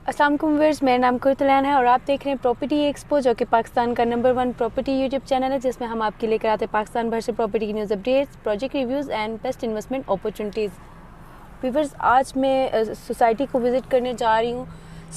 अस्सलाम वालेकुम व्यूअर्स, मेरा नाम कुर्तलान है और आप देख रहे हैं प्रॉपर्टी एक्सपो, जो कि पाकिस्तान का नंबर 1 प्रॉपर्टी यूट्यूब चैनल है, जिसमें हम आपके लेकर आते हैं पाकिस्तान भर से प्रॉपर्टी की news updates, project reviews and best investment opportunities. Viewers, आज मैं सोसाइटी को विज़िट करने जा रही हूँ।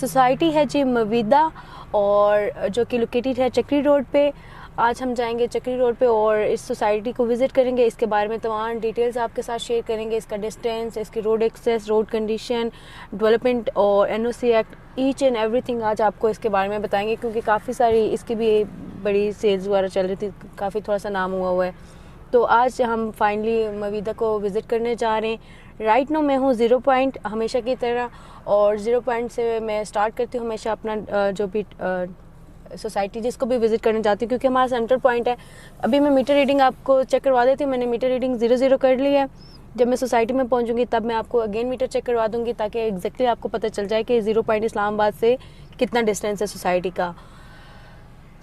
सोसाइटी है जी मवीदा, और जो कि लोकेटेड है चक्री रोड पे। आज हम जाएंगे चक्री रोड पे और इस सोसाइटी को विज़िट करेंगे। इसके बारे में तमाम डिटेल्स आपके साथ शेयर करेंगे। इसका डिस्टेंस, इसकी road access, road condition, development और NOC act, each and everything आज आपको इसके बारे में बताएंगे, क्योंकि काफ़ी सारी इसकी भी बड़ी सेल्स वगैरह चल रही थी, काफ़ी थोड़ा सा नाम हुआ है। तो आज हम फाइनली मवीदा को विज़िट करने जा रहे हैं। राइट नो मैं हूँ 0 पॉइंट हमेशा की तरह, और 0 पॉइंट से मैं स्टार्ट करती हूँ हमेशा अपना जो भी सोसाइटी जिसको भी विज़िट करने जाती हूँ, क्योंकि हमारा सेंटर पॉइंट है। अभी मैं मीटर रीडिंग आपको चेक करवा देती हूँ। मैंने मीटर रीडिंग 0 कर ली है। जब मैं सोसाइटी में पहुँचूँगी तब मैं आपको अगेन मीटर चेक करवा दूँगी, ताकि एग्जैक्टली आपको पता चल जाए कि 0 पॉइंट इस्लामाबाद से कितना डिस्टेंस है सोसाइटी का।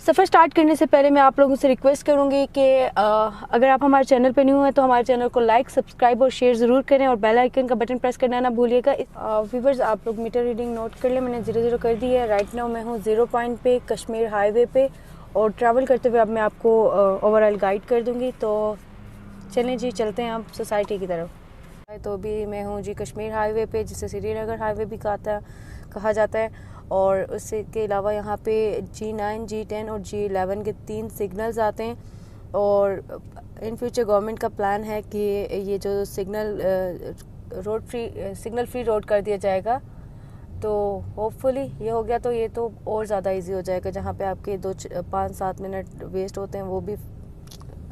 सफ़र स्टार्ट करने से पहले मैं आप लोगों से रिक्वेस्ट करूंगी कि अगर आप हमारे चैनल पर न्यू हैं तो हमारे चैनल को लाइक, सब्सक्राइब और शेयर ज़रूर करें, और बेल आइकन का बटन प्रेस करना ना भूलिएगा। व्यूअर्स, आप लोग मीटर रीडिंग नोट कर लें। मैंने 0 कर दी है। राइट नाउ मैं हूँ 0 पॉइंट पे, कश्मीर हाईवे पे, और ट्रैवल करते हुए अब मैं आपको ओवरऑल गाइड कर दूँगी। तो चलें जी, चलते हैं आप सोसाइटी की तरफ। तो अभी मैं हूँ जी कश्मीर हाईवे पे, जिसे श्रीनगर हाईवे भी कहा जाता है। और उसके के अलावा यहाँ पे G9, G10 और G11 के 3 सिग्नल्स आते हैं, और इन फ्यूचर गवर्नमेंट का प्लान है कि ये जो सिग्नल फ्री रोड कर दिया जाएगा। तो होपफुली ये हो गया तो ये तो और ज़्यादा इजी हो जाएगा। जहाँ पे आपके 5-7 मिनट वेस्ट होते हैं, वो भी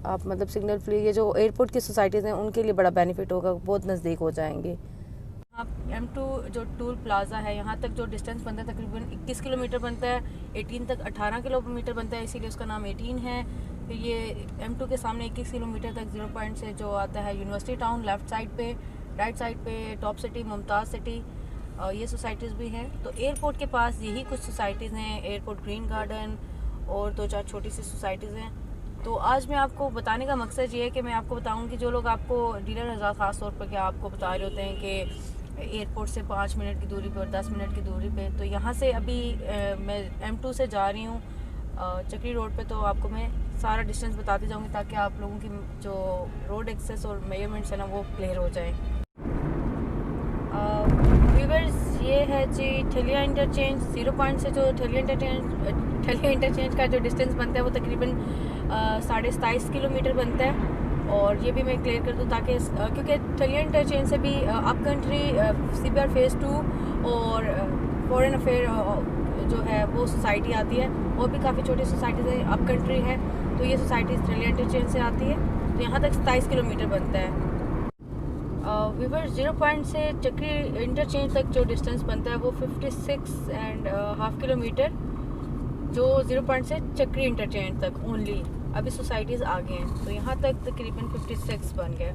आप मतलब सिग्नल फ्री, ये जो एयरपोर्ट की सोसाइटीज़ हैं उनके लिए बड़ा बेनिफिट होगा, बहुत नज़दीक हो जाएंगे। आप M2 जो टूल प्लाजा है, यहाँ तक जो डिस्टेंस बनता है तकरीबन 21 किलोमीटर बनता है। 18 तक 18 किलोमीटर बनता है, इसीलिए उसका नाम 18 है। फिर ये M2 के सामने 21 किलोमीटर तक 0 पॉइंट से जो आता है यूनिवर्सिटी टाउन, लेफ़्ट साइड पे, राइट साइड पे टॉप सिटी, मुमताज़ सिटी, ये सोसाइटीज़ भी हैं। तो एयरपोर्ट के पास यही कुछ सोसाइटीज़ हैं, एयरपोर्ट ग्रीन गार्डन और 2-4 छोटी सी सोसाइटीज़ हैं। तो आज मैं आपको बताने का मकसद ये है कि मैं आपको बताऊँ कि जो लोग आपको डीलर हज़रात ख़ास तौर पर क्या आपको बता रहे होते हैं कि एयरपोर्ट से 5 मिनट की दूरी पे और 10 मिनट की दूरी पे, तो यहाँ से अभी मैं M2 से जा रही हूँ चक्री रोड पे। तो आपको मैं सारा डिस्टेंस बताती जाऊँगी, ताकि आप लोगों की जो रोड एक्सेस और मेजरमेंट्स है ना, वो क्लियर हो जाए। व्यूअर्स, ये है जी ठलिया इंटरचेंज। 0 पॉइंट से जो ठलिया इंटरचेंज का जो डिस्टेंस बनता है वो तकरीबन 27.5 किलोमीटर बनता है। और ये भी मैं क्लियर कर दूँ, ताकि क्योंकि ठलिया इंटरचेंज से भी अप कंट्री CBR फेज़ 2 और फॉरेन अफेयर जो है वो सोसाइटी आती है, वो भी काफ़ी छोटी सोसाइटी से अप कंट्री है। तो ये सोसाइटी ठलिया इंटरचेंज से आती है, तो यहाँ तक 27 किलोमीटर बनता है। व्यूअर्स, 0 पॉइंट से चक्री इंटरचेंज तक जो डिस्टेंस बनता है वो 56.5 किलोमीटर, जो 0 पॉइंट से चक्री इंटरचेंज तक ओनली। अभी सोसाइटीज़ आगे हैं, तो यहाँ तक तकरीबन 56 बन गए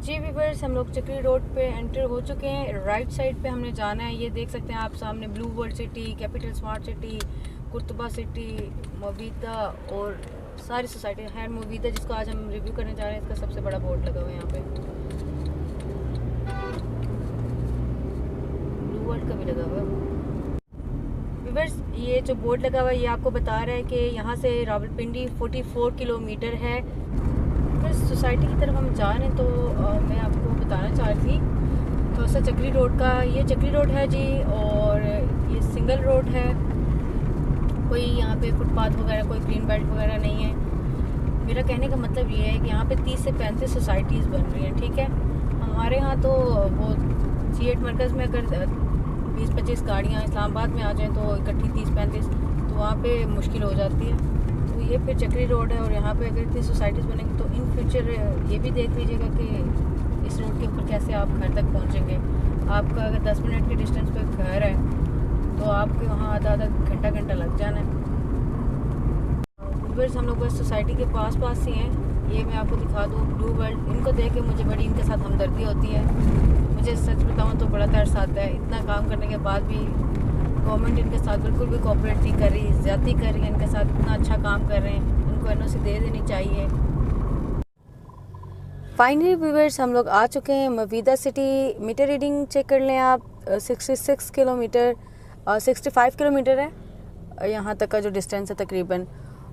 जी। व्यूअर्स, हम लोग चक्री रोड पे एंटर हो चुके हैं। राइट साइड पे हमने जाना है। ये देख सकते हैं आप सामने blue world city, capital smart city, Qurtuba city, मवीदा और सारी सोसाइटी है। मवीदा जिसको आज हम रिव्यू करने जा रहे हैं, इसका सबसे बड़ा बोर्ड लगा हुआ है यहाँ पे, ब्लू वर्ल्ड का भी लगा हुआ है। व्यूअर्स, ये जो बोर्ड लगा हुआ है ये आपको बता रहा है कि यहाँ से रावलपिंडी 44 किलोमीटर है। फिर सोसाइटी की तरफ हम जा रहे हैं, तो मैं आपको बताना चाह रही थी थोड़ा सा चक्री रोड का। ये चक्री रोड है जी, और ये सिंगल रोड है। कोई यहाँ पे फुटपाथ वगैरह, कोई ग्रीन बेल्ट वगैरह नहीं है। मेरा कहने का मतलब ये है कि यहाँ पे 30 से 35 सोसाइटीज़ बन रही हैं, ठीक है। हमारे यहाँ तो वो C8 मरकज़ में अगर 20-25 गाड़ियाँ इस्लामाबाद में आ जाएं तो इकट्ठी 30-35, तो वहाँ पे मुश्किल हो जाती है। तो ये फिर चक्री रोड है, और यहाँ पे अगर इतनी सोसाइटीज़ बनेंगी तो इन फ्यूचर ये भी देख लीजिएगा कि इस रोड के ऊपर कैसे आप घर तक पहुँचेंगे। आपका अगर 10 मिनट के डिस्टेंस पे घर है तो आपके वहाँ आधा घंटा लग जाना है। व्यूअर्स, हम लोग बस सोसाइटी के पास ही हैं। ये मैं आपको दिखा दूँ ब्लू वर्ल्ड। इनको देख के मुझे बड़ी इनके साथ हमदर्दी होती है। मुझे सच बताऊँ तो बड़ा तरस आता है, इतना काम करने के बाद भी गवर्नमेंट इनके साथ बिल्कुल भी कोऑपरेट नहीं कर रही, ज़्यादती कर रही है इनके साथ। इतना अच्छा काम कर रहे हैं, इनको NOC दे देनी चाहिए। फाइनली व्यूअर्स, हम लोग आ चुके हैं मवीदा सिटी। मीटर रीडिंग चेक कर लें आप, 66 किलोमीटर 65 किलोमीटर है यहाँ तक का जो डिस्टेंस है तकरीबन।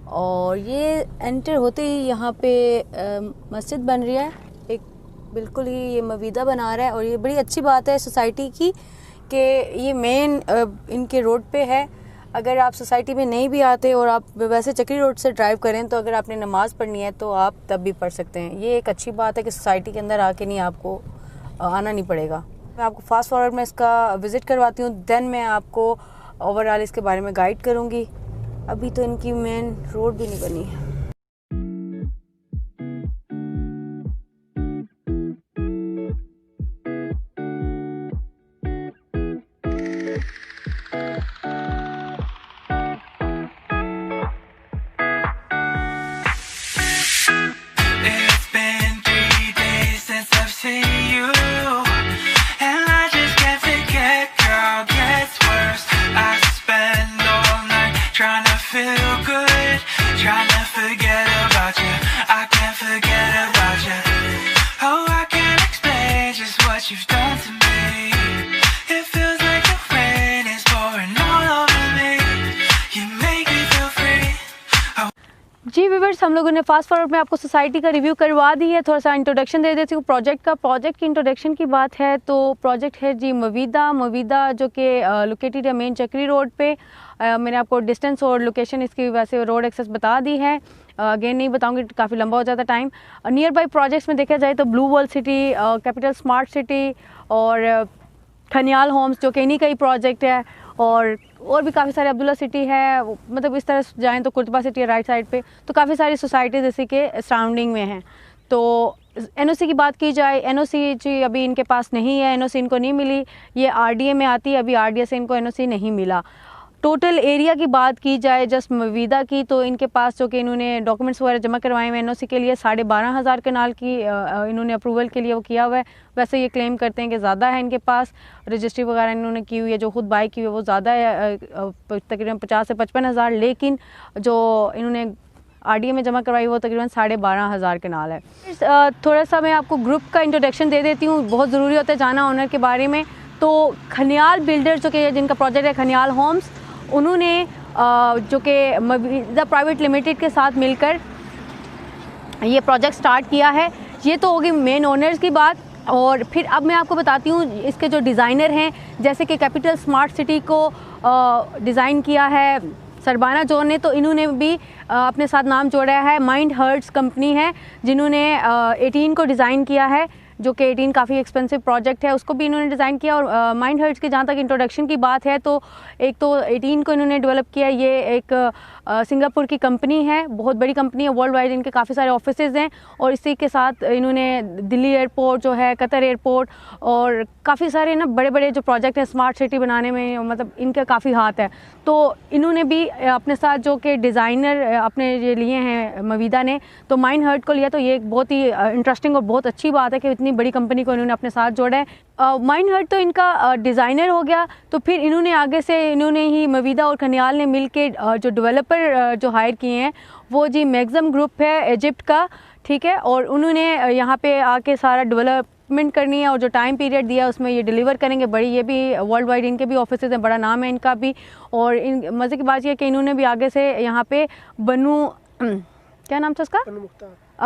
और ये एंटर होते ही यहाँ पे मस्जिद बन रही है, एक बिल्कुल ही ये मवीदा बना रहा है। और ये बड़ी अच्छी बात है सोसाइटी की कि ये मेन इनके रोड पे है। अगर आप सोसाइटी में नहीं भी आते और आप वैसे चक्री रोड से ड्राइव करें तो अगर आपने नमाज़ पढ़नी है तो आप तब भी पढ़ सकते हैं। ये एक अच्छी बात है कि सोसाइटी के अंदर आके नहीं आपको आना नहीं पड़ेगा। मैं आपको फास्ट फॉरवर्ड में इसका विज़िट करवाती हूँ, देन मैं आपको ओवरऑल इसके बारे में गाइड करूँगी। अभी तो इनकी मेन रोड भी नहीं बनी है। जी व्यूअर्स, हम लोगों ने फास्ट फॉरवर्ड में आपको सोसाइटी का रिव्यू करवा दी है। थोड़ा सा इंट्रोडक्शन दे देती हूँ प्रोजेक्ट का। प्रोजेक्ट की इंट्रोडक्शन की बात है तो प्रोजेक्ट है जी मवीदा जो कि लोकेटेड है मेन चक्री रोड पे। मैंने आपको डिस्टेंस और लोकेशन इसकी वैसे रोड एक्सेस बता दी है, अगेन नहीं बताऊंगी, काफ़ी लंबा हो जाता टाइम। नियर बाई प्रोजेक्ट्स में देखा जाए तो blue world city, capital smart city और खनियाल होम्स जो कि इन्हीं का ही प्रोजेक्ट है। और भी काफ़ी सारे अब्दुल्ला सिटी है, मतलब इस तरह जाएं तो कुर्तबा सिटी है राइट साइड पे। तो काफ़ी सारी सोसाइटीज़ इसी के सराउंडिंग में हैं। तो एनओसी की बात की जाए, एनओसी जी अभी इनके पास नहीं है, एनओसी इनको नहीं मिली। ये आरडीए में आती है, अभी आरडीए से इनको एनओसी नहीं मिला। टोटल एरिया की बात की जाए जस्ट मवीदा की तो इनके पास जो कि इन्होंने डॉक्यूमेंट्स वगैरह जमा करवाए हैं एनओसी के लिए 12,500 कनाल की इन्होंने अप्रूवल के लिए वो किया हुआ है। वैसे ये क्लेम करते हैं कि ज़्यादा है इनके पास, रजिस्ट्री वगैरह इन्होंने की हुई है, जो खुद बाई की हुई है वो ज़्यादा है, तकरीबन 50 से 55,000। लेकिन जो इन्होंने आरडीए में जमा करवाई वो तकरीबन 12,500 कनाल है। थोड़ा सा मैं आपको ग्रुप का इंट्रोडक्शन दे देती हूँ, बहुत ज़रूरी होता है जाना ऑनर के बारे में। तो खनियाल बिल्डर जो कि जिनका प्रोजेक्ट है खनियाल होम्स, उन्होंने जो कि मवीदा प्राइवेट लिमिटेड के साथ मिलकर ये प्रोजेक्ट स्टार्ट किया है। ये तो होगी मेन ओनर्स की बात। और फिर अब मैं आपको बताती हूँ इसके जो डिज़ाइनर हैं, जैसे कि कैपिटल स्मार्ट सिटी को डिज़ाइन किया है सरबाना जोन ने, तो इन्होंने भी अपने साथ नाम जोड़ा है। माइंड हर्ट्स कंपनी है जिन्होंने 18 को डिज़ाइन किया है, जो कि 18 काफ़ी एक्सपेंसिव प्रोजेक्ट है, उसको भी इन्होंने डिज़ाइन किया। और माइंड हर्ट्स की जहाँ तक इंट्रोडक्शन की बात है तो एक तो 18 को इन्होंने डेवलप किया। ये एक सिंगापुर की कंपनी है, बहुत बड़ी कंपनी है, वर्ल्ड वाइड इनके काफ़ी सारे ऑफिसेज़ हैं। और इसी के साथ इन्होंने दिल्ली एयरपोर्ट जो है, कतर एयरपोर्ट और काफ़ी सारे ना बड़े बड़े जो प्रोजेक्ट हैं स्मार्ट सिटी बनाने में, मतलब इनका काफ़ी हाथ है। तो इन्होंने भी अपने साथ जो कि डिज़ाइनर अपने ये लिए हैं मवीदा ने, तो माइंड हर्ट को लिया। तो ये एक बहुत ही इंटरेस्टिंग और बहुत अच्छी बात है कि इतनी बड़ी कंपनी को इन्होंने अपने साथ जोड़ा है। माइंड हर्ट तो इनका डिज़ाइनर हो गया। तो फिर इन्होंने आगे से इन्होंने ही मवीदा और खनियाल ने मिल के जो डेवलपर जो हायर किए हैं वो जी मैग्ज़म ग्रुप है इजिप्ट का, ठीक है। और उन्होंने यहाँ पे आके सारा डेवलपमेंट करनी है और जो टाइम पीरियड दिया उसमें ये डिलीवर करेंगे। बड़ी ये भी वर्ल्ड वाइड इनके भी ऑफिसेज हैं, बड़ा नाम है इनका भी। और इन मज़े की बात यह है कि इन्होंने भी आगे से यहाँ पे क्या नाम था उसका,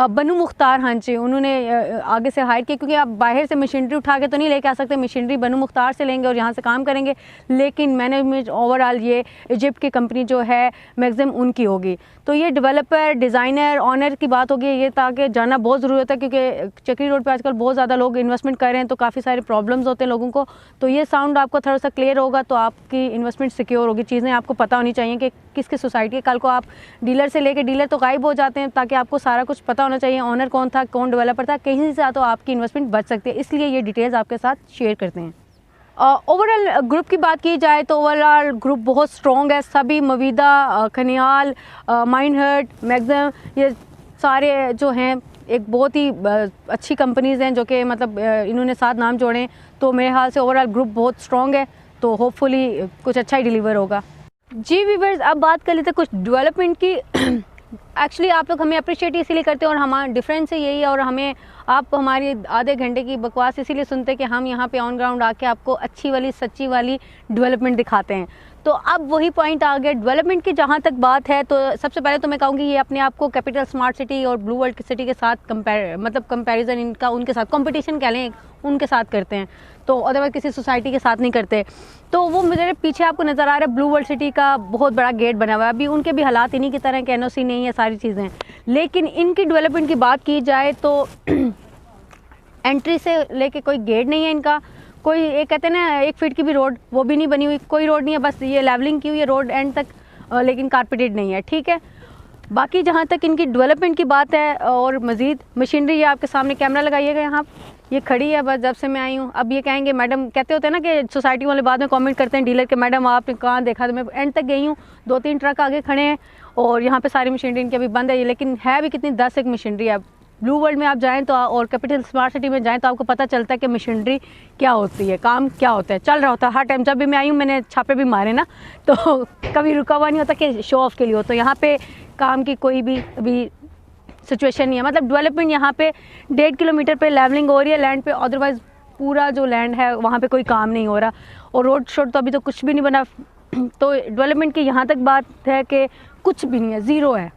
बनू मुख्तार, हाँ जी, उन्होंने आगे से हायर किया, क्योंकि आप बाहर से मशीनरी उठा के तो नहीं लेके आ सकते। मशीनरी बनू मुख्तार से लेंगे और यहाँ से काम करेंगे, लेकिन मैनेजमेंट ओवरऑल ये इजिप्ट की कंपनी जो है मैग्ज़म उनकी होगी। तो ये डेवलपर, डिज़ाइनर, ऑनर की बात होगी। ये ताकि जानना बहुत ज़रूरत है, क्योंकि चक्री रोड पे आजकल बहुत ज़्यादा लोग इन्वेस्टमेंट कर रहे हैं, तो काफ़ी सारे प्रॉब्लम्स होते हैं लोगों को। तो ये साउंड आपको थोड़ा सा क्लियर होगा तो आपकी इन्वेस्टमेंट सिक्योर होगी। चीज़ें आपको पता होनी चाहिए कि किसकी सोसाइटी है। कल को आप डीलर से लेके, डीलर तो गायब हो जाते हैं, ताकि आपको सारा कुछ पता होना चाहिए, ऑनर कौन था, कौन डेवलपर था, कहीं से तो आपकी इन्वेस्टमेंट बच सकती है। इसलिए ये डिटेल्स आपके साथ शेयर करते हैं। ओवरऑल ग्रुप की बात की जाए तो ओवरऑल ग्रुप बहुत स्ट्रॉन्ग है। सभी मवीदा, खनियाल, माइंड हर्ट, मैग्ज़म, ये सारे जो हैं एक बहुत ही अच्छी कंपनीज़ हैं जो कि मतलब इन्होंने साथ नाम जोड़े। तो मेरे ख्याल से ओवरऑल ग्रुप बहुत स्ट्रॉन्ग है, तो होपफुली कुछ अच्छा ही डिलीवर होगा। जी व्यूअर्स, अब बात कर लेते हैं कुछ डेवलपमेंट की। एक्चुअली आप लोग हमें अप्रिशिएट इसीलिए करते हैं और हमारा डिफरेंस है यही है, और हमें आप हमारी आधे घंटे की बकवास इसीलिए सुनते हैं कि हम यहाँ पे ऑन ग्राउंड आके आपको अच्छी वाली सच्ची वाली डेवलपमेंट दिखाते हैं। तो अब वही पॉइंट आ गया डेवलपमेंट की। जहाँ तक बात है तो सबसे पहले तो मैं कहूँगी ये अपने आप को कैपिटल स्मार्ट सिटी और ब्लू वर्ल्ड सिटी के साथ कंपैरिजन इनका उनके साथ कंपटीशन कह लें उनके साथ करते हैं, तो अदरवाइज किसी सोसाइटी के साथ नहीं करते। तो वो मेरे पीछे आपको नज़र आ रहा है ब्लू वर्ल्ड सिटी का बहुत बड़ा गेट बना हुआ है। अभी उनके भी हालात इन्हीं की तरह के, एनओसी नहीं है, सारी चीज़ें। लेकिन इनकी डेवलपमेंट की बात की जाए तो एंट्री से लेके कोई गेट नहीं है इनका, कोई एक कहते हैं ना 1 फीट की भी रोड वो भी नहीं बनी हुई, कोई रोड नहीं है, बस ये लेवलिंग की हुई है रोड एंड तक, लेकिन कारपेटेड नहीं है, ठीक है। बाकी जहाँ तक इनकी डेवलपमेंट की बात है और मज़ीद मशीनरी, ये आपके सामने कैमरा लगाइएगा, यहाँ ये खड़ी है बस जब से मैं आई हूँ। अब ये कहेंगे मैडम, कहते होते हैं ना कि सोसाइटी वाले बाद में कमेंट करते हैं डीलर के, मैडम आपने कहाँ देखा, तो मैं एंड तक गई हूँ, 2-3 ट्रक आगे खड़े हैं और यहाँ पे सारी मशीनरी इनकी अभी बंद है, लेकिन है भी कितनी 10 एक मशीनरी है। ब्लू वर्ल्ड में आप जाएं तो और कैपिटल स्मार्ट सिटी में जाएं तो आपको पता चलता है कि मशीनरी क्या होती है, काम क्या होता है, चल रहा होता है हर टाइम। जब भी मैं आई हूँ मैंने छापे भी मारे ना, तो कभी रुका हुआ नहीं होता कि शो ऑफ के लिए हो। तो यहाँ पे काम की कोई भी अभी सिचुएशन नहीं है, मतलब डेवलपमेंट यहाँ पे 1.5 किलोमीटर पे लेवलिंग हो रही है लैंड पे, अदरवाइज़ पूरा जो लैंड है वहाँ पे कोई काम नहीं हो रहा और रोड शोड तो अभी तो कुछ भी नहीं बना। तो डेवलपमेंट की यहाँ तक बात है कि कुछ भी नहीं है, ज़ीरो है।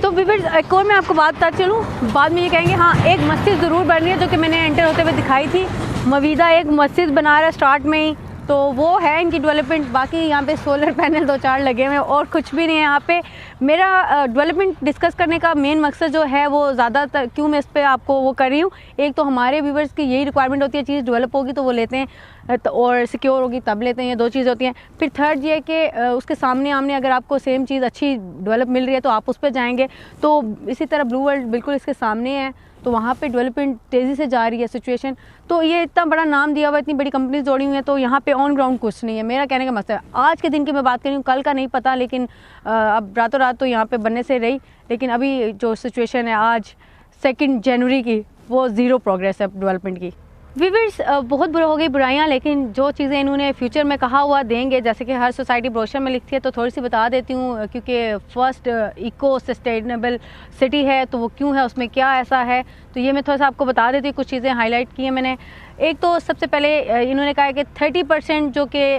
तो व्यूअर्स एक और मैं आपको बात बता चलूँ, बाद में ये कहेंगे हाँ एक मस्जिद ज़रूर बन रही है जो कि मैंने एंटर होते हुए दिखाई थी। मवीदा एक मस्जिद बना रहा है स्टार्ट में ही, तो वो है इनकी डेवलपमेंट। बाकी यहाँ पे सोलर पैनल 2-4 लगे हुए हैं और कुछ भी नहीं है यहाँ पे। मेरा डेवलपमेंट डिस्कस करने का मेन मकसद जो है वो ज़्यादातर क्यों मैं इस पर आपको वो कर रही हूँ, एक तो हमारे व्यूवर्स की यही रिक्वायरमेंट होती है, चीज़ डेवलप होगी तो वो लेते हैं और सिक्योर होगी तब लेते हैं, ये 2 चीज़ होती हैं। फिर थर्ड ये कि उसके सामने आमने अगर आपको सेम चीज़ अच्छी डेवलप मिल रही है तो आप उस पर जाएंगे। तो इसी तरह ब्लू वर्ल्ड बिल्कुल इसके सामने है, तो वहाँ पे डेवलपमेंट तेज़ी से जा रही है सिचुएशन। तो ये इतना बड़ा नाम दिया हुआ, इतनी बड़ी कंपनीज जोड़ी हुई हैं, तो यहाँ पे ऑन ग्राउंड कुछ नहीं है। मेरा कहने का मकसद है आज के दिन की मैं बात कर रही हूँ, कल का नहीं पता, लेकिन अब रातों रात तो यहाँ पे बनने से रही, लेकिन अभी जो सिचुएशन है आज 2 जनवरी की, वो ज़ीरो प्रोग्रेस है डेवलपमेंट की। व्यूअर्स बहुत बुरा हो गई बुराइयाँ, लेकिन जो चीज़ें इन्होंने फ्यूचर में कहा हुआ देंगे, जैसे कि हर सोसाइटी ब्रोशर में लिखती है, तो थोड़ी सी बता देती हूँ, क्योंकि फर्स्ट इको सस्टेनेबल सिटी है तो वो क्यों है, उसमें क्या ऐसा है, तो ये मैं थोड़ा सा आपको बता देती हूँ। कुछ चीज़ें हाईलाइट की हैं मैंने। एक तो सबसे पहले इन्होंने कहा है कि 30% जो कि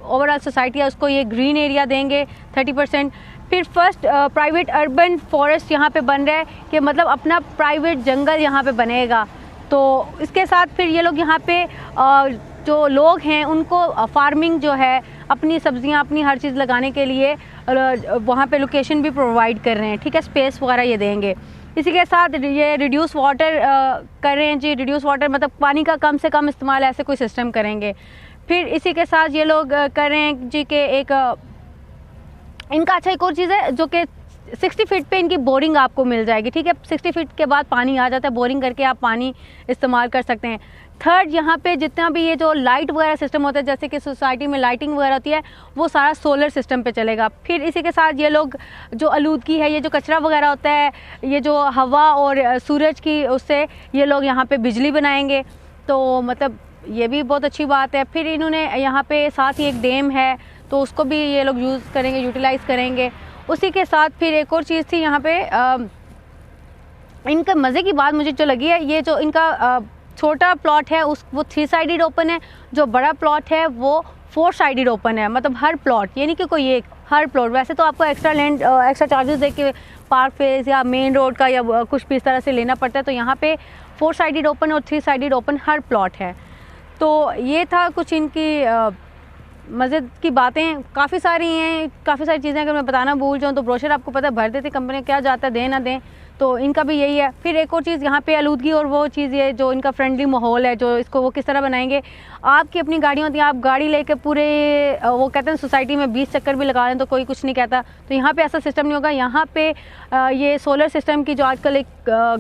ओवरऑल सोसाइटी है उसको ये ग्रीन एरिया देंगे 30%। फिर फर्स्ट प्राइवेट अर्बन फॉरेस्ट यहाँ पे बन रहा है कि मतलब अपना प्राइवेट जंगल यहाँ पे बनेगा। तो इसके साथ फिर ये लोग यहाँ पे जो लोग हैं उनको फार्मिंग जो है, अपनी सब्जियाँ अपनी हर चीज़ लगाने के लिए वहाँ पे लोकेशन भी प्रोवाइड कर रहे हैं, ठीक है, स्पेस वगैरह ये देंगे। इसी के साथ ये रिड्यूस वाटर कर रहे हैं जी, रिड्यूस वाटर मतलब पानी का कम से कम इस्तेमाल, ऐसे कोई सिस्टम करेंगे। फिर इसी के साथ ये लोग कर रहे हैं जी के एक इनका अच्छा एक और चीज़ है जो कि 60 फीट पे इनकी बोरिंग आपको मिल जाएगी, ठीक है। 60 फीट के बाद पानी आ जाता है, बोरिंग करके आप पानी इस्तेमाल कर सकते हैं। थर्ड, यहाँ पे जितना भी ये जो लाइट वगैरह सिस्टम होता है, जैसे कि सोसाइटी में लाइटिंग वगैरह होती है, वो सारा सोलर सिस्टम पे चलेगा। फिर इसी के साथ ये लोग जो आलूदगी है, ये जो कचरा वगैरह होता है, ये जो हवा और सूरज की उससे ये लोग यहाँ पे बिजली बनाएंगे, तो मतलब ये भी बहुत अच्छी बात है। फिर इन्होंने यहाँ पे साथ ही एक डैम है, तो उसको भी ये लोग यूज़ करेंगे, यूटिलाइज़ करेंगे। उसी के साथ फिर एक और चीज़ थी यहाँ पे इनका मज़े की बात मुझे जो लगी है, ये जो इनका छोटा प्लॉट है उस वो 3 साइडेड ओपन है, जो बड़ा प्लॉट है वो 4 साइडेड ओपन है, मतलब हर प्लॉट, ये नहीं कि कोई एक, हर प्लॉट। वैसे तो आपको एक्स्ट्रा लैंड एक्स्ट्रा चार्जेस दे के पार्क फेस या मेन रोड का या कुछ भी इस तरह से लेना पड़ता है, तो यहाँ पे 4 साइडेड ओपन और 3 साइडेड ओपन हर प्लॉट है। तो ये था कुछ इनकी मज़े की बातें, काफ़ी सारी हैं, काफ़ी सारी चीज़ें अगर मैं बताना भूल जाऊँ तो ब्रोशर आपको पता भर देती कंपनी, क्या जाता है दें ना दें, तो इनका भी यही है। फिर एक और चीज़ यहाँ पे आलूदगी और वो चीज़ ये जो इनका फ्रेंडली माहौल है, जो इसको वो किस तरह बनाएंगे। आपकी अपनी गाड़ियाँ होती हैं, आप गाड़ी लेके पूरे वो कहते हैं सोसाइटी में 20 चक्कर भी लगा दें तो कोई कुछ नहीं कहता, तो यहाँ पे ऐसा सिस्टम नहीं होगा। यहाँ पे ये सोलर सिस्टम की जो आजकल एक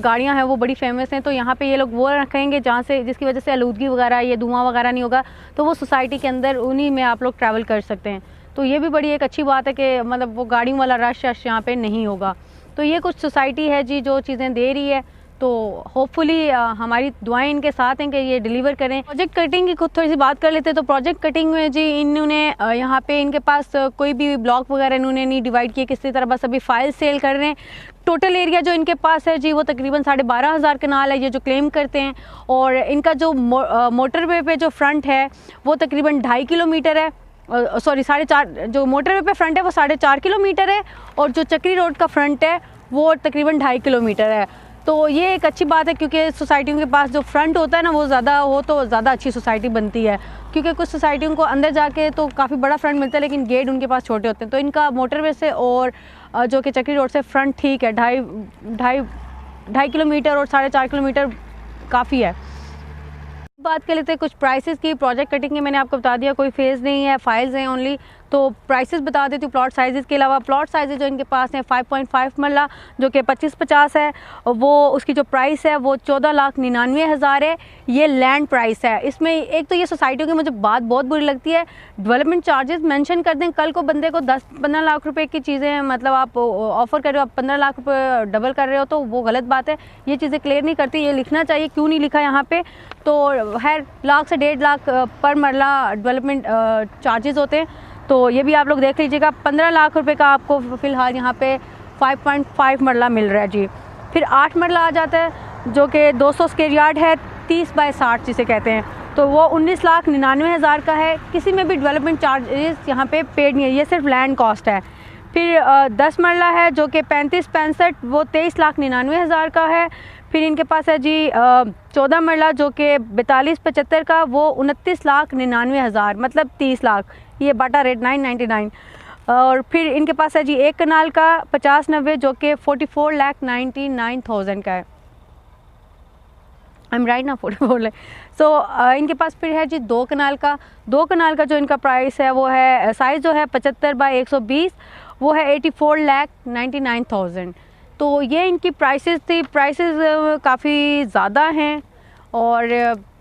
गाड़ियाँ हैं वो बड़ी फेमस हैं, तो यहाँ पे ये लोग वो रखेंगे जहाँ से जिसकी वजह से आलूदगी वगैरह ये धुआं वगैरह नहीं होगा, तो वो सोसाइटी के अंदर उन्हीं में आप लोग ट्रैवल कर सकते हैं। तो ये भी बड़ी एक अच्छी बात है कि मतलब वो गाड़ियों वाला रश यहाँ पे नहीं होगा। तो ये कुछ सोसाइटी है जी जो चीज़ें दे रही है, तो होपफुली हमारी दुआएं इनके साथ हैं कि ये डिलीवर करें। प्रोजेक्ट कटिंग की खुद थोड़ी सी बात कर लेते हैं। तो प्रोजेक्ट कटिंग में जी इन्होंने यहाँ पे इनके पास कोई भी ब्लॉक वगैरह इन्होंने नहीं डिवाइड किए किसी तरह, बस अभी फाइल सेल कर रहे हैं। टोटल एरिया जो इनके पास है जी वो तकरीबन 12,500 कनाल है, ये जो क्लेम करते हैं। और इनका जो मोटरवे पे जो फ्रंट है वो तकरीबन 2.5 किलोमीटर है, सॉरी 4.5, जो मोटरवे पे फ्रंट है वो 4.5 किलोमीटर है, और जो चक्री रोड का फ्रंट है वो तकरीबन 2.5 किलोमीटर है। तो ये एक अच्छी बात है, क्योंकि सोसाइटियों के पास जो फ्रंट होता है ना वो ज़्यादा हो तो ज़्यादा अच्छी सोसाइटी बनती है, क्योंकि कुछ सोसाइटियों को अंदर जाके तो काफ़ी बड़ा फ्रंट मिलता है लेकिन गेट उनके पास छोटे होते हैं। तो इनका मोटरवे से और जो कि चक्री रोड से फ्रंट ठीक है, 2.5 किलोमीटर और 4.5 किलोमीटर काफ़ी है। बात कर लेते हैं कुछ प्राइसेस की। प्रोजेक्ट कटिंग के मैंने आपको बता दिया, कोई फेज़ नहीं है, फाइल्स हैं ओनली। तो प्राइसेस बता देती हूँ प्लॉट साइज़ के अलावा। प्लॉट साइज़ जो इनके पास हैं 5.5 मरला जो कि 25-50 है, वो उसकी जो प्राइस है वो 14,99,000 है। ये लैंड प्राइस है। इसमें एक तो ये सोसाइटियों की मुझे बात बहुत बुरी लगती है, डेवलपमेंट चार्जेस मेंशन कर दें, कल को बंदे को 10-15 लाख रुपए की चीज़ें, मतलब आप ऑफ़र कर रहे हो, आप 15 लाख रुपये डबल कर रहे हो, तो वो गलत बात है। ये चीज़ें क्लियर नहीं करती, ये लिखना चाहिए, क्यों नहीं लिखा यहाँ पे। तो खैर लाख से 1.5 लाख पर मरला डेवलपमेंट चार्जेस होते हैं, तो ये भी आप लोग देख लीजिएगा। 15 लाख रुपए का आपको फ़िलहाल यहाँ पे 5.5 मरला मिल रहा है जी। फिर 8 मरला आ जाता है जो कि 200 स्क्वायर यार्ड है, 30 बाय 60 जिसे कहते हैं, तो वो 19,99,000 का है। किसी में भी डेवलपमेंट चार्जेस यहाँ पे पेड नहीं है, ये सिर्फ लैंड कॉस्ट है। फिर 10 मरला है जो कि 35-65, वो 23,99,000 का है। फिर इनके पास है जी 14 मरला जो कि 42-75 का, वो 29,99,000, मतलब 30 लाख, ये बाटा रेट 999। और फिर इनके पास है जी 1 कनाल का 50-90 जो कि 44,99,000 का है। आई एम राइट ना, 44 लाख। सो इनके पास फिर है जी 2 कनाल का। 2 कनाल का जो इनका प्राइस है वो है, साइज़ जो है 75 बाय 120, वो है 84,99,000। तो ये इनकी प्राइसेस थी। प्राइसेस काफ़ी ज़्यादा हैं, और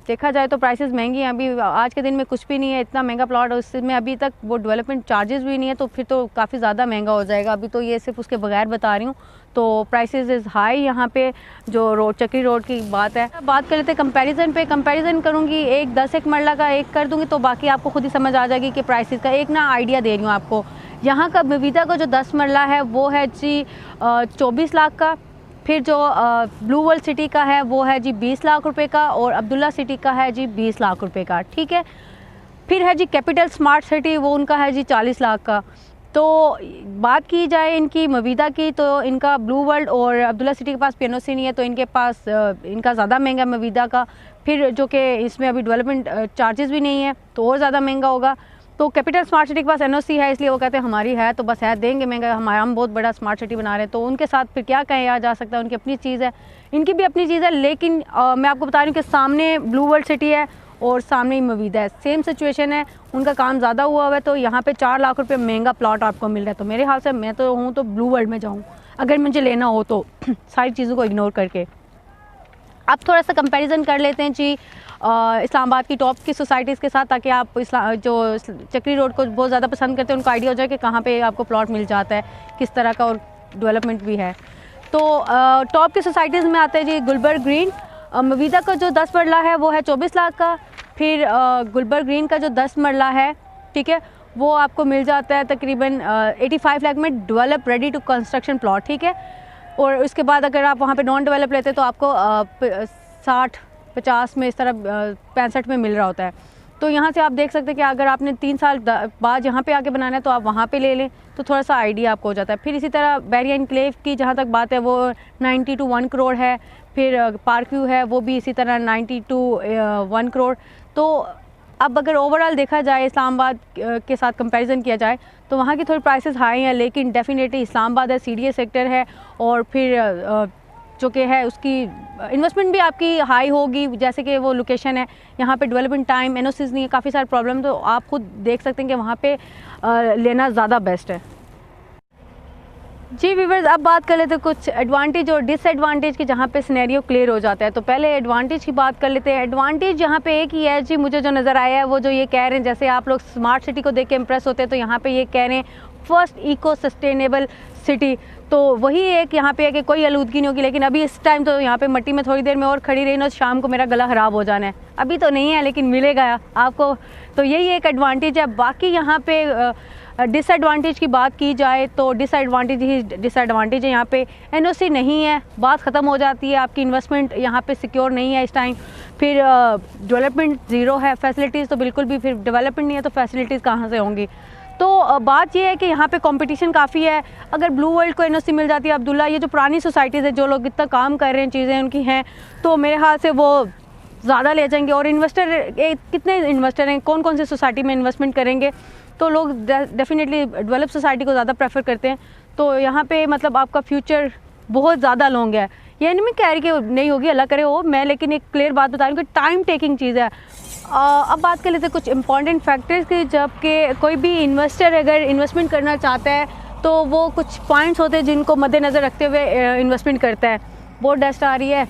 देखा जाए तो प्राइसेस महंगी हैं। अभी आज के दिन में कुछ भी नहीं है, इतना महंगा प्लॉट, उसमें अभी तक वो डेवलपमेंट चार्जेस भी नहीं है, तो फिर तो काफ़ी ज़्यादा महंगा हो जाएगा। अभी तो ये सिर्फ उसके बगैर बता रही हूँ। तो प्राइसेस इज़ हाई यहाँ पे, जो रोड चक्री रोड की बात है। बात कर लेते हैं कंपैरिजन पे। कंपैरिजन करूँगी, एक 10 मरला का एक कर दूँगी, तो बाकी आपको खुद ही समझ आ जाएगी कि प्राइसेस का एक ना आइडिया दे रही हूँ आपको। यहाँ का मवीदा का जो 10 मरला है वो है जी 24 लाख का। फिर जो ब्लू वर्ल्ड सिटी का है वो है जी 20 लाख रुपए का, और अब्दुल्ला सिटी का है जी 20 लाख रुपए का, ठीक है। फिर है जी कैपिटल स्मार्ट सिटी, वो उनका है जी 40 लाख का। तो बात की जाए इनकी मवीदा की, तो इनका ब्लू वर्ल्ड और अब्दुल्ला सिटी के पास PNOC नहीं है, तो इनके पास इनका ज़्यादा महंगा मवीदा का। फिर जो कि इसमें अभी डेवलपमेंट चार्जेस भी नहीं है, तो और ज़्यादा महंगा होगा। तो कैपिटल स्मार्ट सिटी के पास NOC है, इसलिए वो कहते हैं हमारी है तो बस है, देंगे महंगा, हम बहुत बड़ा स्मार्ट सिटी बना रहे हैं। तो उनके साथ फिर क्या कहा जा सकता है, उनकी अपनी चीज़ है, इनकी भी अपनी चीज़ है। लेकिन मैं आपको बता रही हूँ कि सामने ब्लू वर्ल्ड सिटी है और सामने ही मवीदा है, सेम सिचुएशन है, उनका काम ज़्यादा हुआ है। तो यहाँ पे 4 लाख रुपये महंगा प्लॉट आपको मिल रहा है। तो मेरे हाल से मैं तो हूँ तो ब्लू वर्ल्ड में जाऊँ अगर मुझे लेना हो तो, सारी चीज़ों को इग्नोर करके। अब थोड़ा सा कंपैरिजन कर लेते हैं जी इस्लामाबाद की टॉप की सोसाइटीज़ के साथ, ताकि आप जो चक्री रोड को बहुत ज़्यादा पसंद करते हैं उनको आइडिया हो जाए कि कहाँ पे आपको प्लॉट मिल जाता है, किस तरह का, और डेवलपमेंट भी है। तो टॉप की सोसाइटीज़ में आते हैं जी गुलबर्ग ग्रीन। मवीदा का जो 10 मरला है वो है 24 लाख का। फिर गुलबर्ग ग्रीन का जो 10 मरला है, ठीक है, वो आपको मिल जाता है तकरीबन 85 लाख में, develop ready to construction plot, ठीक है। और उसके बाद अगर आप वहाँ पे नॉन डेवलप लेते हैं तो आपको 60-50 में, इस तरह 65 में मिल रहा होता है। तो यहाँ से आप देख सकते हैं कि अगर आपने 3 साल बाद यहाँ पे आके बनाना है तो आप वहाँ पे ले लें, तो थोड़ा सा आइडिया आपको हो जाता है। फिर इसी तरह बैरिया एनक्लेव की जहाँ तक बात है वो 90 to 1 करोड़ है। फिर पार्क व्यू है वो भी इसी तरह 90 to 1 करोड़। तो अब अगर ओवरऑल देखा जाए, इस्लामाबाद के साथ कंपैरिजन किया जाए, तो वहाँ की थोड़ी प्राइसेस हाई हैं, लेकिन डेफिनेटली इस्लामाबाद है, CDA सेक्टर है, और फिर जो कि है उसकी इन्वेस्टमेंट भी आपकी हाई होगी, जैसे कि वो लोकेशन है, यहाँ पे डेवलपमेंट टाइम, NOCs नहीं है, काफ़ी सारे प्रॉब्लम, तो आप खुद देख सकते हैं कि वहाँ पे लेना ज़्यादा बेस्ट है। जी व्यूअर्स, अब बात कर लेते हैं कुछ एडवांटेज और डिसएडवांटेज की, जहाँ पे सिनेरियो क्लियर हो जाता है। तो पहले एडवांटेज की बात कर लेते हैं। एडवांटेज यहाँ पे एक ही है जी, मुझे जो नज़र आया है वो जो ये कह रहे हैं, जैसे आप लोग स्मार्ट सिटी को देख के इम्प्रेस होते हैं, तो यहाँ पे ये कह रहे हैं फर्स्ट इको सस्टेनेबल सिटी। तो वही एक यहाँ पे है कि कोई आलूदगी नहीं होगी। लेकिन अभी इस टाइम तो यहाँ पे मट्टी में थोड़ी देर में और खड़ी रही ना, शाम को मेरा गला ख़राब हो जाना है। अभी तो नहीं है लेकिन मिलेगा आपको, तो यही एक एडवांटेज है। बाकी यहाँ पे डिसएडवांटेज की बात की जाए तो डिसएडवांटेज ही डिसएडवांटेज है। यहाँ पे एनओसी नहीं है, बात ख़त्म हो जाती है, आपकी इन्वेस्टमेंट यहाँ पे सिक्योर नहीं है इस टाइम। फिर डेवलपमेंट ज़ीरो है, फैसिलिटीज़ तो बिल्कुल भी, फिर डेवलपमेंट नहीं है तो फैसिलिटीज़ कहाँ से होंगी। तो बात ये है कि यहाँ पे कंपटीशन काफ़ी है। अगर ब्लू वर्ल्ड को एनओसी मिल जाती है, अब्दुल्ला, ये जो पुरानी सोसाइटीज़ है, जो लोग इतना काम कर रहे हैं, चीज़ें उनकी हैं, तो मेरे ख्याल से वो ज़्यादा ले जाएंगे। और इन्वेस्टर कितने इन्वेस्टर हैं, कौन कौन से सोसाइटी में इन्वेस्टमेंट करेंगे, तो लोग डेफिनेटली डेवलप सोसाइटी को ज़्यादा प्रेफर करते हैं। तो यहाँ पे मतलब आपका फ्यूचर बहुत ज़्यादा लॉन्ग है। ये नहीं मैं कह रही कि नहीं होगी, अल्लाह करे हो, मैं लेकिन एक क्लियर बात बता रही हूँ कि टाइम टेकिंग चीज़ है। अब बात कर लेते हैं कुछ इंपॉर्टेंट फैक्टर्स की। जबकि कोई भी इन्वेस्टर अगर इन्वेस्टमेंट करना चाहता है तो वो कुछ पॉइंट्स होते हैं जिनको मद्देनज़र रखते हुए इन्वेस्टमेंट करता है। बहुत डस्ट आ रही है,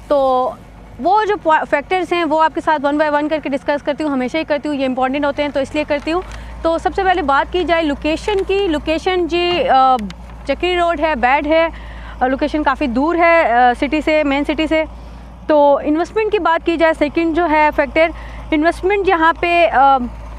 तो वो जो फैक्टर्स हैं वो आपके साथ वन बाय वन करके डिस्कस करती हूँ, हमेशा ही करती हूँ, ये इंपॉर्टेंट होते हैं तो इसलिए करती हूँ। तो सबसे पहले बात की जाए लोकेशन की। लोकेशन जी चक्री रोड है, बैड है, लोकेशन काफ़ी दूर है सिटी से, मेन सिटी से। तो इन्वेस्टमेंट की बात की जाए, सेकंड जो है फैक्टर, इन्वेस्टमेंट यहाँ पे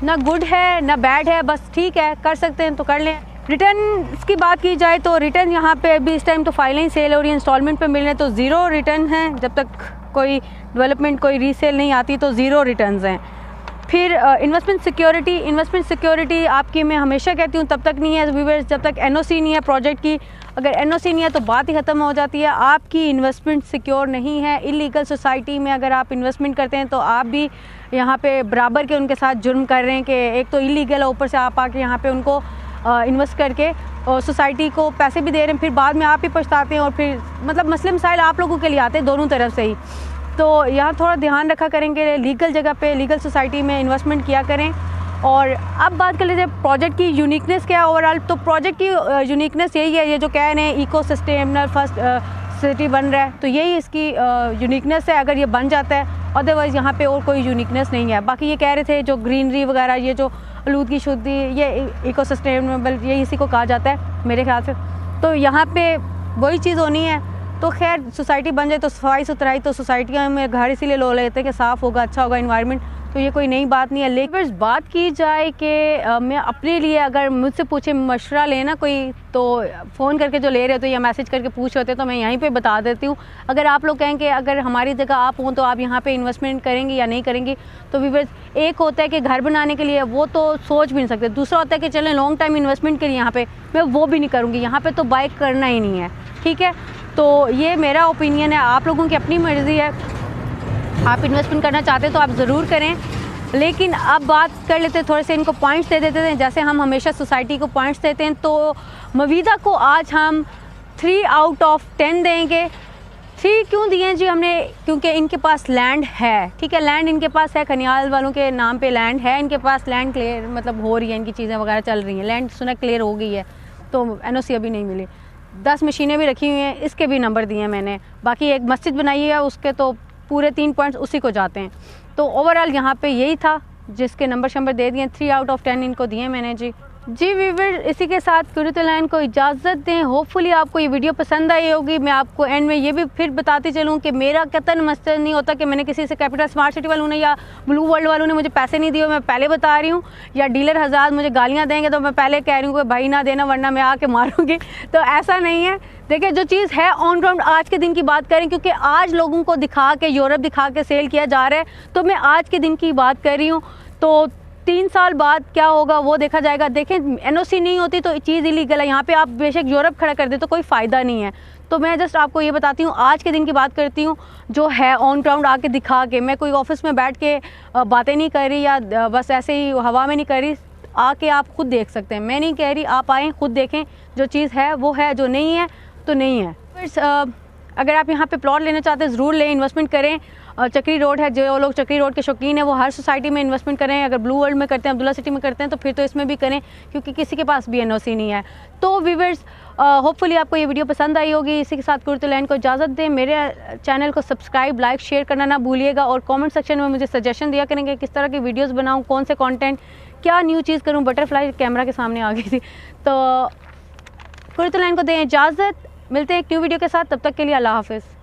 ना गुड है ना बैड है, बस ठीक है, कर सकते हैं तो कर लें। रिटर्न की बात की जाए तो रिटर्न यहाँ पे अभी इस टाइम तो फाइलें सेल हो रही है, इंस्टॉलमेंट पे मिल रहे हैं, तो ज़ीरो रिटर्न है। जब तक कोई डेवलपमेंट, कोई रीसेल नहीं आती तो ज़ीरो रिटर्न्स हैं। फिर इन्वेस्टमेंट सिक्योरिटी आपकी मैं हमेशा कहती हूँ तब तक नहीं है व्यूअर्स जब तक एनओसी नहीं है प्रोजेक्ट की। अगर एनओसी नहीं है तो बात ही ख़त्म हो जाती है, आपकी इन्वेस्टमेंट सिक्योर नहीं है। इलीगल सोसाइटी में अगर आप इन्वेस्टमेंट करते हैं तो आप भी यहाँ पे बराबर के उनके साथ जुर्म कर रहे हैं कि एक तो इलीगल है, ऊपर से आप आके यहाँ पे उनको इन्वेस्ट करके और सोसाइटी को पैसे भी दे रहे हैं, फिर बाद में आप ही पछताते हैं और फिर मतलब मसले मसाइल आप लोगों के लिए आते हैं दोनों तरफ से ही। तो यहाँ थोड़ा ध्यान रखा करेंगे, लीगल जगह पे, लीगल सोसाइटी में इन्वेस्टमेंट किया करें। और अब बात कर लीजिए प्रोजेक्ट की यूनिकनेस क्या है ओवरऑल। तो प्रोजेक्ट की यूनिकनेस यही है, ये जो कह रहे हैं इको सस्टेनेबल फर्स्ट सिटी बन रहा है, तो यही इसकी यूनिकनेस है अगर ये बन जाता है। अदरवाइज़ यहाँ पे और कोई यूनिकनेस नहीं है। बाकी ये कह रहे थे जो ग्रीनरी वगैरह, ये जो आलूदगी शुद्धि, ये इको सस्टेनेबल, ये इसी को कहा जाता है मेरे ख्याल से। तो यहाँ पे वही चीज़ होनी है। तो खैर सोसाइटी बन जाए तो सफाई सुथराई, तो सोसाइटियाँ में घर इसीलिए लो लेते हैं कि साफ़ होगा, अच्छा होगा इन्वायरमेंट, तो ये कोई नई बात नहीं है। लेकिन बात की जाए कि मैं अपने लिए अगर मुझसे पूछे मशवरा लेना कोई, तो फ़ोन करके जो ले रहे होते या मैसेज करके पूछ रहे होते तो मैं यहीं पे बता देती हूँ। अगर आप लोग कहें कि अगर हमारी जगह आप हों तो आप यहाँ पे इन्वेस्टमेंट करेंगे या नहीं करेंगी, तो व्यूअर्स एक होता है कि घर बनाने के लिए, वो तो सोच भी नहीं सकते। दूसरा होता है कि चलें लॉन्ग टाइम इन्वेस्टमेंट के लिए, यहाँ पर मैं वो भी नहीं करूँगी, यहाँ पर तो बाय करना ही नहीं है, ठीक है। तो ये मेरा ओपिनियन है, आप लोगों की अपनी मर्ज़ी है। आप इन्वेस्टमेंट करना चाहते हैं तो आप ज़रूर करें। लेकिन अब बात कर लेते हैं, थोड़े से इनको पॉइंट्स दे देते हैं, जैसे हम हमेशा सोसाइटी को पॉइंट्स देते हैं। तो मवीदा को आज हम 3 आउट ऑफ 10 देंगे। 3 क्यों दिए जी हमने? क्योंकि इनके पास लैंड है, ठीक है, लैंड इनके पास है, खनियाल वालों के नाम पे लैंड है इनके पास। लैंड क्लियर मतलब हो रही है, इनकी चीज़ें वगैरह चल रही हैं, लैंड सुना क्लियर हो गई है, तो एनओसी अभी नहीं मिली। 10 मशीनें भी रखी हुई हैं, इसके भी नंबर दिए हैं मैंने। बाकी एक मस्जिद बनाई है, उसके तो पूरे 3 पॉइंट्स उसी को जाते हैं। तो ओवरऑल यहाँ पे यही था जिसके नंबर दे दिए, 3 आउट ऑफ 10 इनको दिए मैंने जी व्यूअर। इसी के साथ कुरतुलैन को इजाज़त दें। होपफुली आपको ये वीडियो पसंद आई होगी। मैं आपको एंड में ये भी फिर बताती चलूँ कि मेरा कतन मकसद नहीं होता कि मैंने किसी से कैपिटल स्मार्ट सिटी वालों ने या ब्लू वर्ल्ड वालों ने मुझे पैसे नहीं दिए, मैं पहले बता रही हूँ, या डीलर हज़ार मुझे गालियाँ देंगे तो मैं पहले कह रही हूँ कि भाई ना देना वरना मैं आके मारूँगी। तो ऐसा नहीं है। देखिए जो चीज़ है ऑन ग्राउंड आज के दिन की बात करें, क्योंकि आज लोगों को दिखा के, यूरोप दिखा के सेल किया जा रहा है, तो मैं आज के दिन की बात कर रही हूँ। तो 3 साल बाद क्या होगा वो देखा जाएगा। देखें एनओसी नहीं होती तो चीज़ इलीगल है, यहाँ पे आप बेशक यूरोप खड़ा कर दे तो कोई फ़ायदा नहीं है। तो मैं जस्ट आपको ये बताती हूँ, आज के दिन की बात करती हूँ जो है ऑन ग्राउंड आके दिखा के। मैं कोई ऑफिस में बैठ के बातें नहीं कर रही या बस ऐसे ही हवा में नहीं कर रही, आके आप खुद देख सकते हैं। मैं नहीं कह रही, आप आएँ खुद देखें, जो चीज़ है वो है, जो नहीं है तो नहीं है। अगर आप यहाँ पे प्लॉट लेना चाहते हैं ज़रूर लें, इन्वेस्टमेंट करें। चक्री रोड है, जो लोग चक्री रोड के शौकीन है वो हर सोसाइटी में इन्वेस्टमेंट करें। अगर ब्लू वर्ल्ड में करते हैं, अब्दुल्ला सिटी में करते हैं, तो फिर तो इसमें भी करें, क्योंकि किसी के पास भी एनओसी नहीं है। तो व्यूअर्स होपफुली आपको ये वीडियो पसंद आई होगी। इसी के साथ कुरतुलैन को इजाज़त दें। मेरे चैनल को सब्सक्राइब, लाइक, शेयर करना ना भूलिएगा, और कमेंट सेक्शन में मुझे सजेशन दिया करेंगे किस तरह की वीडियोज़ बनाऊँ, कौन से कॉन्टेंट, क्या न्यू चीज़ करूँ। बटरफ्लाई कैमरा के सामने आ गई थी। तो कुर्तुलैन को दें इजाज़त, मिलते हैं एक न्यू वीडियो के साथ, तब तक के लिए अल्लाह हाफ़िज़।